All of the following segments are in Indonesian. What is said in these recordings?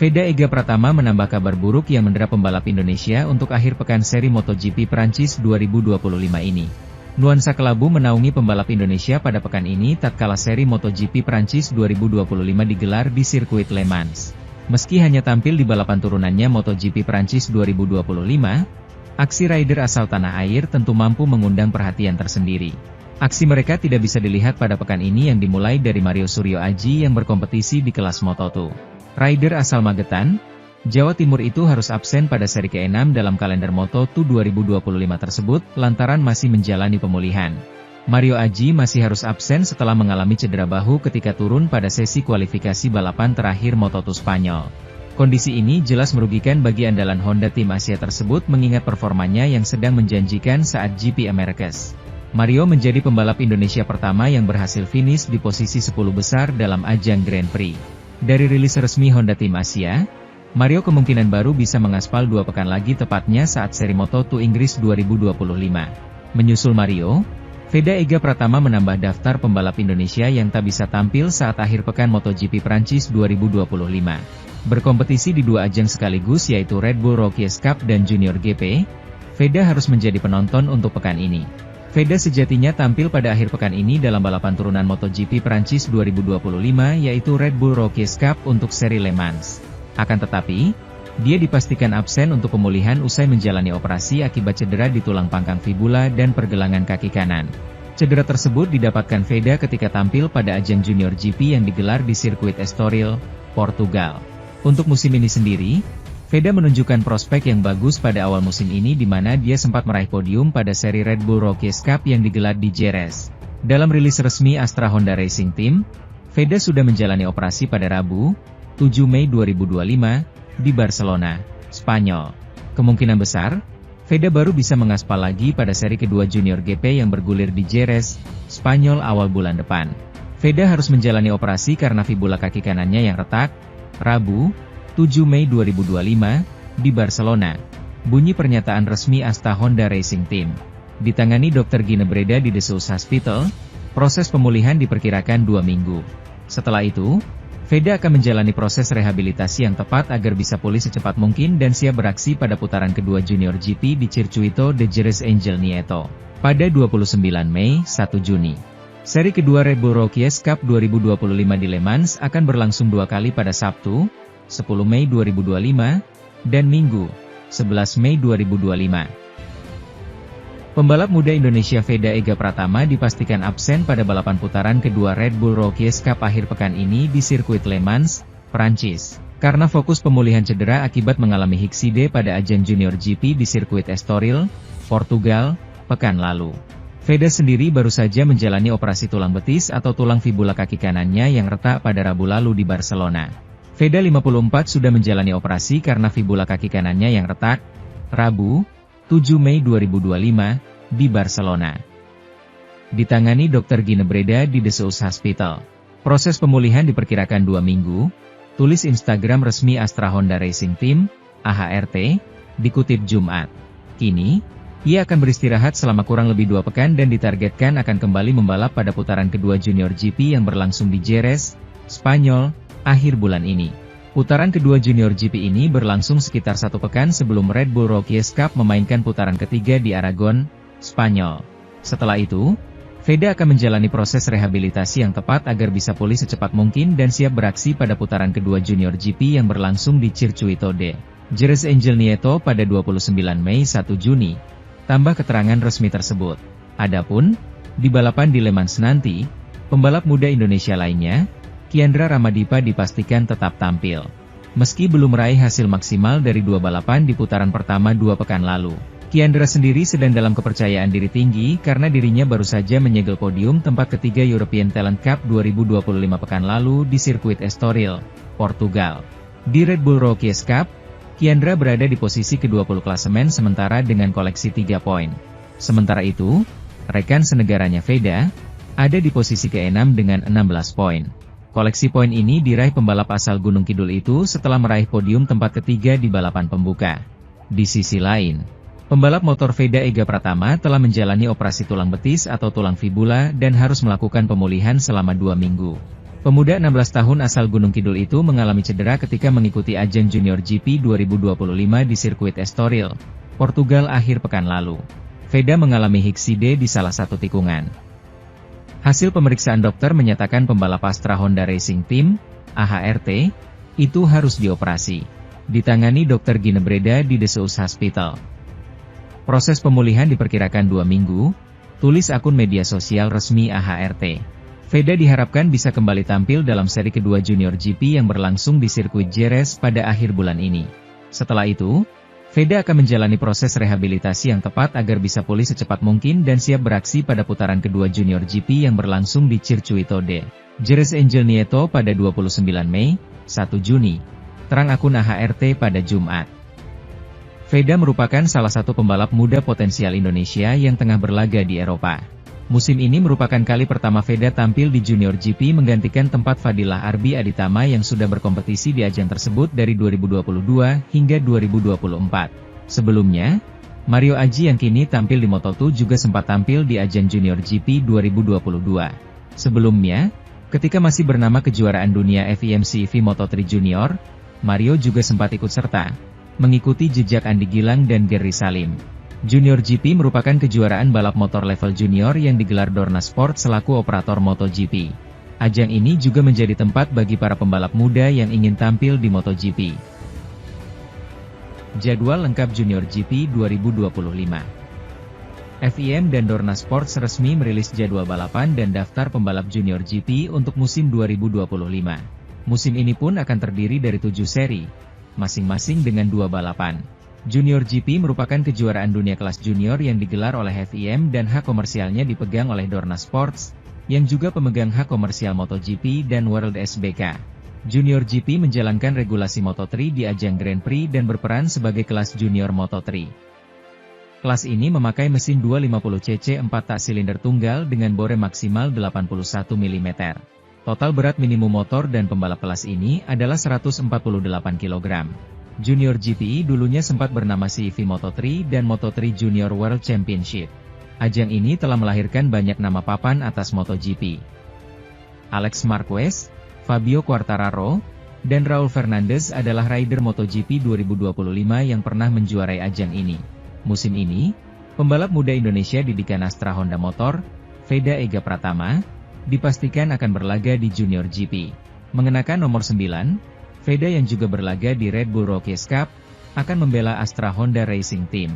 Veda Ega Pratama menambah kabar buruk yang mendera pembalap Indonesia untuk akhir pekan seri MotoGP Prancis 2025 ini. Nuansa kelabu menaungi pembalap Indonesia pada pekan ini tatkala seri MotoGP Prancis 2025 digelar di sirkuit Le Mans. Meski hanya tampil di balapan turunannya MotoGP Prancis 2025, aksi rider asal tanah air tentu mampu mengundang perhatian tersendiri. Aksi mereka tidak bisa dilihat pada pekan ini yang dimulai dari Mario Suryo Aji yang berkompetisi di kelas Moto2. Rider asal Magetan, Jawa Timur itu harus absen pada seri ke-6 dalam kalender Moto2 2025 tersebut lantaran masih menjalani pemulihan. Mario Aji masih harus absen setelah mengalami cedera bahu ketika turun pada sesi kualifikasi balapan terakhir Moto2 Spanyol. Kondisi ini jelas merugikan bagi andalan Honda tim Asia tersebut mengingat performanya yang sedang menjanjikan saat GP Americas. Mario menjadi pembalap Indonesia pertama yang berhasil finish di posisi 10 besar dalam ajang Grand Prix. Dari rilis resmi Honda tim Asia, Mario kemungkinan baru bisa mengaspal 2 pekan lagi tepatnya saat seri Moto2 Inggris 2025. Menyusul Mario, Veda Ega Pratama menambah daftar pembalap Indonesia yang tak bisa tampil saat akhir pekan MotoGP Prancis 2025. Berkompetisi di 2 ajang sekaligus yaitu Red Bull Rookies Cup dan Junior GP, Veda harus menjadi penonton untuk pekan ini. Veda sejatinya tampil pada akhir pekan ini dalam balapan turunan MotoGP Prancis 2025 yaitu Red Bull Rookies Cup untuk seri Le Mans. Akan tetapi, dia dipastikan absen untuk pemulihan usai menjalani operasi akibat cedera di tulang pangkang fibula dan pergelangan kaki kanan. Cedera tersebut didapatkan Veda ketika tampil pada ajang Junior GP yang digelar di sirkuit Estoril, Portugal. Untuk musim ini sendiri, Veda menunjukkan prospek yang bagus pada awal musim ini di mana dia sempat meraih podium pada seri Red Bull Rookies Cup yang digelar di Jerez. Dalam rilis resmi Astra Honda Racing Team, Veda sudah menjalani operasi pada Rabu, 7 Mei 2025, di Barcelona, Spanyol. Kemungkinan besar, Veda baru bisa mengaspal lagi pada seri kedua Junior GP yang bergulir di Jerez, Spanyol awal bulan depan. Veda harus menjalani operasi karena fibula kaki kanannya yang retak, Rabu, 7 Mei 2025, di Barcelona. Bunyi pernyataan resmi Astra Honda Racing Team. Ditangani Dr. Gine Breda di The South Hospital, proses pemulihan diperkirakan 2 minggu. Setelah itu, Veda akan menjalani proses rehabilitasi yang tepat agar bisa pulih secepat mungkin dan siap beraksi pada putaran kedua Junior GP di Circuito de Jerez Angel Nieto, pada 29 Mei, 1 Juni. Seri kedua Red Bull Rookies Cup 2025 di Le Mans akan berlangsung 2 kali pada Sabtu, 10 Mei 2025, dan Minggu, 11 Mei 2025. Pembalap muda Indonesia Veda Ega Pratama dipastikan absen pada balapan putaran kedua Red Bull Rookies Cup akhir pekan ini di sirkuit Le Mans, Prancis, karena fokus pemulihan cedera akibat mengalami hixide pada ajang Junior GP di sirkuit Estoril, Portugal, pekan lalu. Veda sendiri baru saja menjalani operasi tulang betis atau tulang fibula kaki kanannya yang retak pada Rabu lalu di Barcelona. Veda 54 sudah menjalani operasi karena fibula kaki kanannya yang retak, Rabu, 7 Mei 2025, di Barcelona. Ditangani Dr. Gine Breda di The South Hospital. Proses pemulihan diperkirakan 2 minggu, tulis Instagram resmi Astra Honda Racing Team, AHRT, dikutip Jumat. Kini, ia akan beristirahat selama kurang lebih 2 pekan dan ditargetkan akan kembali membalap pada putaran kedua Junior GP yang berlangsung di Jerez, Spanyol, akhir bulan ini. Putaran kedua Junior GP ini berlangsung sekitar 1 pekan sebelum Red Bull Rookies Cup memainkan putaran ketiga di Aragon, Spanyol. Setelah itu, Veda akan menjalani proses rehabilitasi yang tepat agar bisa pulih secepat mungkin dan siap beraksi pada putaran kedua Junior GP yang berlangsung di Circuito de Jerez Angel Nieto pada 29 Mei 1 Juni. Tambah keterangan resmi tersebut. Adapun, di balapan di Le Mans nanti, pembalap muda Indonesia lainnya, Kiandra Ramadipa dipastikan tetap tampil. Meski belum meraih hasil maksimal dari 2 balapan di putaran pertama 2 pekan lalu, Kiandra sendiri sedang dalam kepercayaan diri tinggi karena dirinya baru saja menyegel podium tempat ketiga European Talent Cup 2025 pekan lalu di sirkuit Estoril, Portugal. Di Red Bull Rookies Cup, Kiandra berada di posisi ke-20 klasemen sementara dengan koleksi 3 poin. Sementara itu, rekan senegaranya Veda, ada di posisi ke-6 dengan 16 poin. Koleksi poin ini diraih pembalap asal Gunung Kidul itu setelah meraih podium tempat ketiga di balapan pembuka. Di sisi lain, pembalap motor Veda Ega Pratama telah menjalani operasi tulang betis atau tulang fibula dan harus melakukan pemulihan selama 2 minggu. Pemuda 16 tahun asal Gunung Kidul itu mengalami cedera ketika mengikuti ajang Junior GP 2025 di sirkuit Estoril, Portugal akhir pekan lalu. Veda mengalami hikside di salah satu tikungan. Hasil pemeriksaan dokter menyatakan pembalap Astra Honda Racing Team, AHRT, itu harus dioperasi. Ditangani Dr. Ginebreda di The Zeus Hospital. Proses pemulihan diperkirakan 2 minggu, tulis akun media sosial resmi AHRT. Veda diharapkan bisa kembali tampil dalam seri kedua Junior GP yang berlangsung di sirkuit Jerez pada akhir bulan ini. Setelah itu, Veda akan menjalani proses rehabilitasi yang tepat agar bisa pulih secepat mungkin dan siap beraksi pada putaran kedua Junior GP yang berlangsung di Circuito de Jerez Angel Nieto pada 29 Mei, 1 Juni. Terang akun AHRT pada Jumat. Veda merupakan salah satu pembalap muda potensial Indonesia yang tengah berlaga di Eropa. Musim ini merupakan kali pertama Veda tampil di Junior GP menggantikan tempat Fadilah Arbi Aditama yang sudah berkompetisi di ajang tersebut dari 2022 hingga 2024. Sebelumnya, Mario Aji yang kini tampil di Moto2 juga sempat tampil di ajang Junior GP 2022. Sebelumnya, ketika masih bernama Kejuaraan Dunia FIM CEV Moto3 Junior, Mario juga sempat ikut serta mengikuti jejak Andi Gilang dan Gerry Salim. Junior GP merupakan kejuaraan balap motor level junior yang digelar Dorna Sport selaku operator MotoGP. Ajang ini juga menjadi tempat bagi para pembalap muda yang ingin tampil di MotoGP. Jadwal lengkap Junior GP 2025. FIM dan Dorna Sports resmi merilis jadwal balapan dan daftar pembalap Junior GP untuk musim 2025. Musim ini pun akan terdiri dari 7 seri, masing-masing dengan 2 balapan. Junior GP merupakan kejuaraan dunia kelas junior yang digelar oleh FIM dan hak komersialnya dipegang oleh Dorna Sports, yang juga pemegang hak komersial MotoGP dan World SBK. Junior GP menjalankan regulasi Moto3 di ajang Grand Prix dan berperan sebagai kelas junior Moto3. Kelas ini memakai mesin 250cc 4 tak silinder tunggal dengan bore maksimal 81 mm. Total berat minimum motor dan pembalap kelas ini adalah 148 kg. Junior GP dulunya sempat bernama CEV Moto3 dan Moto3 Junior World Championship. Ajang ini telah melahirkan banyak nama papan atas MotoGP. Alex Marquez, Fabio Quartararo, dan Raul Fernandez adalah rider MotoGP 2025 yang pernah menjuarai ajang ini. Musim ini, pembalap muda Indonesia didikan Astra Honda Motor, Veda Ega Pratama, dipastikan akan berlaga di Junior GP. Mengenakan nomor 9, Veda yang juga berlaga di Red Bull Rookies Cup, akan membela Astra Honda Racing Team.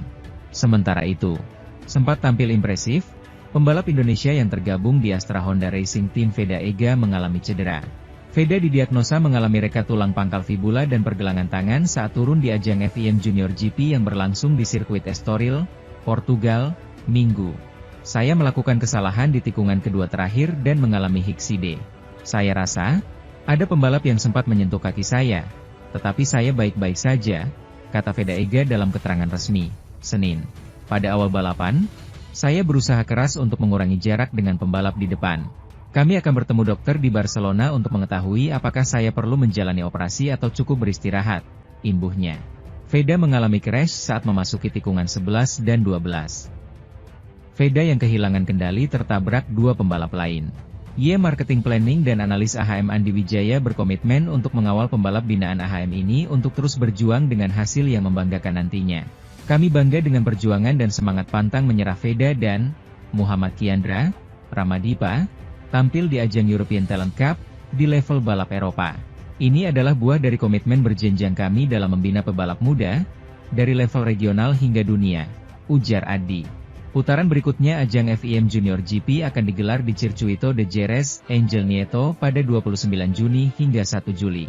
Sementara itu, sempat tampil impresif, pembalap Indonesia yang tergabung di Astra Honda Racing Team Veda Ega mengalami cedera. Veda didiagnosa mengalami reka tulang pangkal fibula dan pergelangan tangan saat turun di ajang FIM Junior GP yang berlangsung di sirkuit Estoril, Portugal, Minggu. Saya melakukan kesalahan di tikungan kedua terakhir dan mengalami hikside. Saya rasa ada pembalap yang sempat menyentuh kaki saya, tetapi saya baik-baik saja, kata Veda Ega dalam keterangan resmi, Senin. Pada awal balapan, saya berusaha keras untuk mengurangi jarak dengan pembalap di depan. Kami akan bertemu dokter di Barcelona untuk mengetahui apakah saya perlu menjalani operasi atau cukup beristirahat, imbuhnya. Veda mengalami crash saat memasuki tikungan 11 dan 12. Veda yang kehilangan kendali tertabrak 2 pembalap lain. Marketing Planning dan analis AHM Andi Wijaya berkomitmen untuk mengawal pembalap binaan AHM ini untuk terus berjuang dengan hasil yang membanggakan nantinya. Kami bangga dengan perjuangan dan semangat pantang menyerah Veda dan Muhammad Kiandra Ramadipa tampil di ajang European Talent Cup di level balap Eropa. Ini adalah buah dari komitmen berjenjang kami dalam membina pebalap muda dari level regional hingga dunia, ujar Adi. Putaran berikutnya ajang FIM Junior GP akan digelar di Circuito de Jerez, Angel Nieto pada 29 Juni hingga 1 Juli.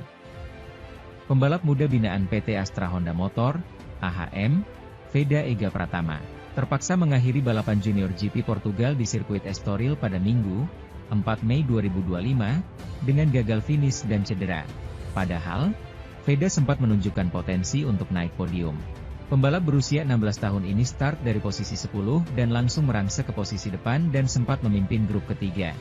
Pembalap muda binaan PT Astra Honda Motor, AHM, Veda Ega Pratama, terpaksa mengakhiri balapan Junior GP Portugal di sirkuit Estoril pada Minggu, 4 Mei 2025, dengan gagal finish dan cedera. Padahal, Veda sempat menunjukkan potensi untuk naik podium. Pembalap berusia 16 tahun ini start dari posisi 10 dan langsung merangsek ke posisi depan dan sempat memimpin grup ketiga.